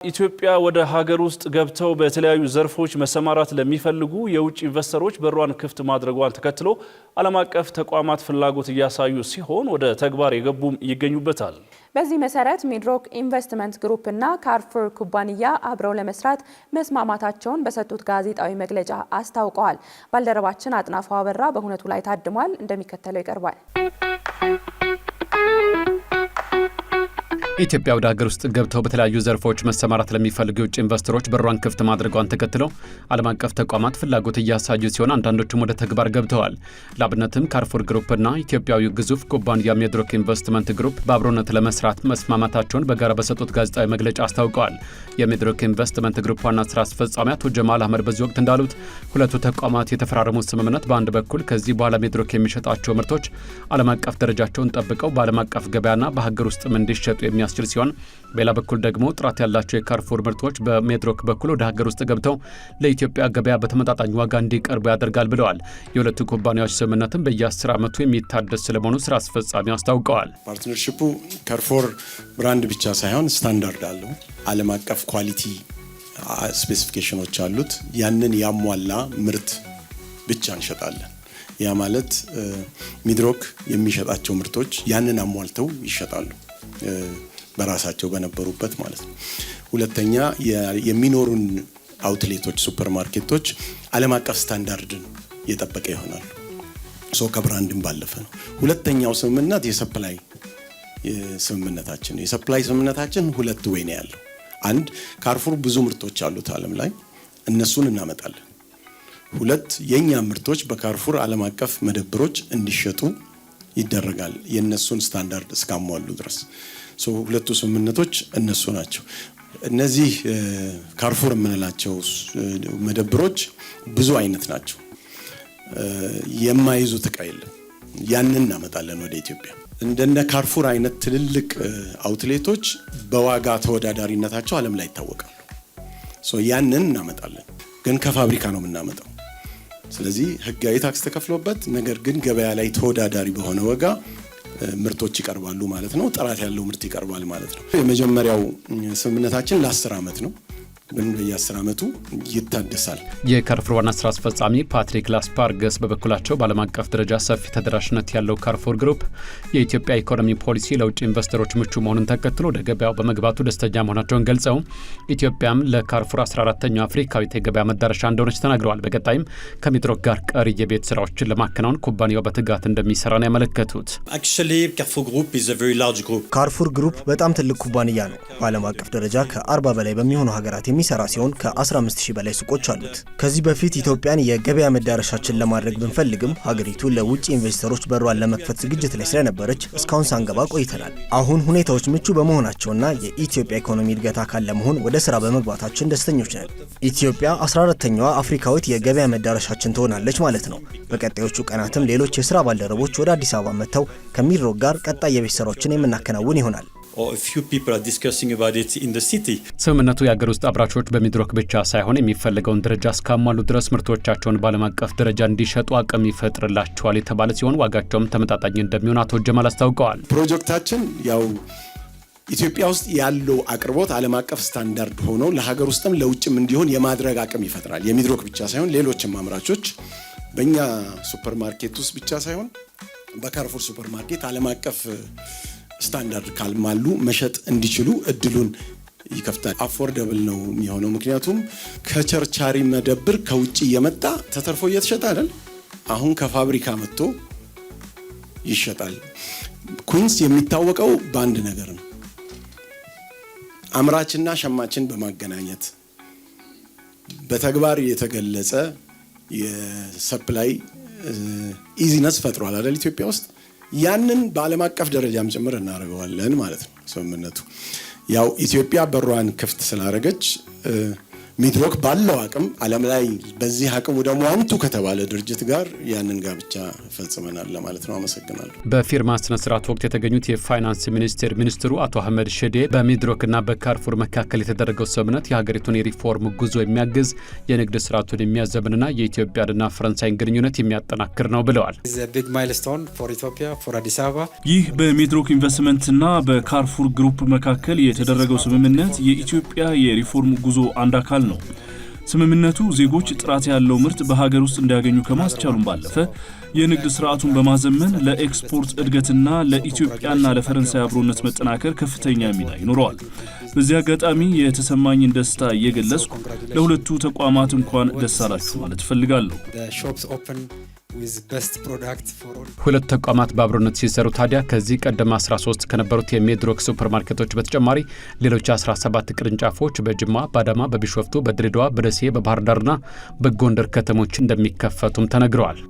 ኢትዮጵያ ወደ ሀገር ውስጥ ገብተው በተለያዩ ዘርፎች መሰማራት ለሚፈልጉ የውጭ ኢንቨስተሮች በሯን ክፍት ማድረጓን ተከትሎ ዓለም አቀፍ ተቋማት ፍላጎት እያሳዩ ሲሆን ወደ ተግባር የገቡም ይገኙበታል። በዚህ መሰረት ሚድሮክ ኢንቨስትመንት ግሩፕ እና ካርፉር ኩባንያ አብረው ለመስራት መስማማታቸውን በሰጡት ጋዜጣዊ መግለጫ አስታውቀዋል። ባልደረባችን አጥናፉ አበራ በሁነቱ ላይ ታድሟል፣ እንደሚከተለው ይቀርባል። ኢትዮጵያ ወደ ሀገር ውስጥ ገብተው በተለያዩ ዘርፎች መሰማራት ለሚፈልጉ የውጭ ኢንቨስተሮች በሯን ክፍት ማድረጓን ተከትሎ ዓለም አቀፍ ተቋማት ፍላጎት እያሳዩ ሲሆን አንዳንዶቹም ወደ ተግባር ገብተዋል። ለአብነትም ካርፉር ግሩፕና ኢትዮጵያዊው ግዙፍ ኩባንያ ሚድሮክ ኢንቨስትመንት ግሩፕ በአብሮነት ለመስራት መስማማታቸውን በጋራ በሰጡት ጋዜጣዊ መግለጫ አስታውቀዋል። የሚድሮክ ኢንቨስትመንት ግሩፕ ዋና ስራ አስፈጻሚ አቶ ጀማል አህመድ በዚህ ወቅት እንዳሉት ሁለቱ ተቋማት የተፈራረሙት ስምምነት በአንድ በኩል ከዚህ በኋላ ሚድሮክ የሚሸጣቸው ምርቶች ዓለም አቀፍ ደረጃቸውን ጠብቀው በዓለም አቀፍ ገበያና በሀገር ውስጥም እንዲሸጡ የሚያስችል ሲሆን በሌላ በኩል ደግሞ ጥራት ያላቸው የካርፉር ምርቶች በሚድሮክ በኩል ወደ ሀገር ውስጥ ገብተው ለኢትዮጵያ ገበያ በተመጣጣኝ ዋጋ እንዲቀርቡ ያደርጋል ብለዋል። የሁለቱ ኩባንያዎች ስምምነትም በየ10 ዓመቱ የሚታደስ ስለመሆኑ ስራ አስፈጻሚው አስታውቀዋል። ፓርትነርሺፑ ካርፉር ብራንድ ብቻ ሳይሆን ስታንዳርድ አለው። ዓለም አቀፍ ኳሊቲ ስፔሲፊኬሽኖች አሉት። ያንን ያሟላ ምርት ብቻ እንሸጣለን። ያ ማለት ሚድሮክ የሚሸጣቸው ምርቶች ያንን አሟልተው ይሸጣሉ በራሳቸው በነበሩበት ማለት ነው። ሁለተኛ የሚኖሩን አውትሌቶች ሱፐርማርኬቶች ዓለም አቀፍ ስታንዳርድን የጠበቀ ይሆናሉ። ከብራንድም ባለፈ ነው። ሁለተኛው ስምምነት የሰፕላይ ስምምነታችን ነው። የሰፕላይ ስምምነታችን ሁለት ወይ ነው ያለው። አንድ ካርፉር ብዙ ምርቶች አሉት ዓለም ላይ እነሱን እናመጣለን። ሁለት የኛ ምርቶች በካርፉር ዓለም አቀፍ መደብሮች እንዲሸጡ ይደረጋል የነሱን ስታንዳርድ እስካሟሉ ድረስ። ሁለቱ ስምምነቶች እነሱ ናቸው። እነዚህ ካርፉር የምንላቸው መደብሮች ብዙ አይነት ናቸው። የማይዙት ዕቃ የለም። ያንን እናመጣለን ወደ ኢትዮጵያ። እንደነ ካርፉር አይነት ትልልቅ አውትሌቶች በዋጋ ተወዳዳሪነታቸው ዓለም ላይ ይታወቃሉ። ያንን እናመጣለን፣ ግን ከፋብሪካ ነው የምናመጣው። ስለዚህ ህጋዊ ታክስ ተከፍሎበት ነገር ግን ገበያ ላይ ተወዳዳሪ በሆነ ዋጋ ምርቶች ይቀርባሉ ማለት ነው። ጥራት ያለው ምርት ይቀርባል ማለት ነው። የመጀመሪያው ስምምነታችን ለ10 ዓመት ነው። በየ10 ዓመቱ ይታደሳል። የካርፉር ዋና ስራ አስፈጻሚ ፓትሪክ ላስፓርገስ በበኩላቸው በዓለም አቀፍ ደረጃ ሰፊ ተደራሽነት ያለው ካርፉር ግሩፕ የኢትዮጵያ ኢኮኖሚ ፖሊሲ ለውጭ ኢንቨስተሮች ምቹ መሆኑን ተከትሎ ወደ ገበያው በመግባቱ ደስተኛ መሆናቸውን ገልጸው ኢትዮጵያም ለካርፉር 14ኛው አፍሪካዊት የገበያ መዳረሻ እንደሆነች ተናግረዋል። በቀጣይም ከሚድሮክ ጋር ቀሪ የቤት ስራዎችን ለማከናወን ኩባንያው በትጋት እንደሚሰራ ነው ያመለከቱት። ካርፉር ግሩፕ በጣም ትልቅ ኩባንያ ነው። በዓለም አቀፍ ደረጃ ከ40 በላይ በሚሆኑ ሀገራት የሚሰራ ሲሆን ከ15000 በላይ ሱቆች አሉት። ከዚህ በፊት ኢትዮጵያን የገበያ መዳረሻችን ለማድረግ ብንፈልግም ሀገሪቱ ለውጭ ኢንቨስተሮች በሯን ለመክፈት ዝግጅት ላይ ስለነበረች እስካሁን ሳንገባ ቆይተናል። አሁን ሁኔታዎች ምቹ በመሆናቸውና የኢትዮጵያ ኢኮኖሚ እድገት አካል ለመሆን ወደ ስራ በመግባታችን ደስተኞች ነን። ኢትዮጵያ 14ኛዋ አፍሪካዊት የገበያ መዳረሻችን ትሆናለች ማለት ነው። በቀጣዮቹ ቀናትም ሌሎች የስራ ባልደረቦች ወደ አዲስ አበባ መጥተው ከሚድሮክ ጋር ቀጣይ የቤት ስራዎችን የምናከናውን ይሆናል። ስምምነቱ የሀገር ውስጥ አምራቾች በሚድሮክ ብቻ ሳይሆን የሚፈልገውን ደረጃ እስካሟሉ ድረስ ምርቶቻቸውን በዓለም አቀፍ ደረጃ እንዲሸጡ አቅም ይፈጥርላቸዋል የተባለ ሲሆን ዋጋቸውም ተመጣጣኝ እንደሚሆን አቶ ጀማል አስታውቀዋል። ፕሮጀክታችን ያው ኢትዮጵያ ውስጥ ያለው አቅርቦት ዓለም አቀፍ ስታንዳርድ ሆኖ ለሀገር ውስጥም ለውጭም እንዲሆን የማድረግ አቅም ይፈጥራል። የሚድሮክ ብቻ ሳይሆን ሌሎችም አምራቾች በእኛ ሱፐርማርኬት ውስጥ ብቻ ሳይሆን በካርፉር ሱፐርማርኬት ዓለም አቀፍ ስታንዳርድ ካልማሉ መሸጥ እንዲችሉ እድሉን ይከፍታል። አፎርደብል ነው የሚሆነው። ምክንያቱም ከቸርቻሪ መደብር ከውጭ እየመጣ ተተርፎ እየተሸጠ አይደል? አሁን ከፋብሪካ መጥቶ ይሸጣል። ኩዊንስ የሚታወቀው በአንድ ነገር ነው። አምራችና ሸማችን በማገናኘት በተግባር የተገለጸ የሰፕላይ ኢዚነስ ፈጥሯል አይደል? ኢትዮጵያ ውስጥ ያንን በዓለም አቀፍ ደረጃም ጭምር እናደርገዋለን ማለት ነው። ስምምነቱ ያው ኢትዮጵያ በሯን ክፍት ስላደረገች ሚድሮክ ባለው አቅም ዓለም ላይ በዚህ አቅሙ ደግሞ አንቱ ከተባለ ድርጅት ጋር ያንን ጋብቻ ፈጽመናል ለማለት ነው። አመሰግናለሁ። በፊርማ ስነ ስርዓት ወቅት የተገኙት የፋይናንስ ሚኒስትሩ አቶ አህመድ ሸዴ በሚድሮክና በካርፉር መካከል የተደረገው ስምምነት የሀገሪቱን የሪፎርም ጉዞ የሚያግዝ የንግድ ስርዓቱን የሚያዘምንና የኢትዮጵያንና ፈረንሳይን ግንኙነት የሚያጠናክር ነው ብለዋል። ይህ በሚድሮክ ኢንቨስትመንትና በካርፉር ግሩፕ መካከል የተደረገው ስምምነት የኢትዮጵያ የሪፎርም ጉዞ አንድ አካል ነው። ስምምነቱ ዜጎች ጥራት ያለው ምርት በሀገር ውስጥ እንዲያገኙ ከማስቻሉም ባለፈ የንግድ ስርዓቱን በማዘመን ለኤክስፖርት እድገትና ለኢትዮጵያና ለፈረንሳይ አብሮነት መጠናከር ከፍተኛ ሚና ይኖረዋል። በዚህ አጋጣሚ የተሰማኝን ደስታ እየገለጽኩ ለሁለቱ ተቋማት እንኳን ደስ አላችሁ ማለት እፈልጋለሁ። ሁለቱ ተቋማት በአብሮነት ሲሰሩ ታዲያ ከዚህ ቀደም 13 ከነበሩት የሚድሮክ ሱፐርማርኬቶች በተጨማሪ ሌሎች 17 ቅርንጫፎች በጅማ፣ በአዳማ፣ በቢሾፍቱ፣ በድሬዳዋ፣ በደሴ፣ በባህር ዳርና በጎንደር ከተሞች እንደሚከፈቱም ተነግረዋል።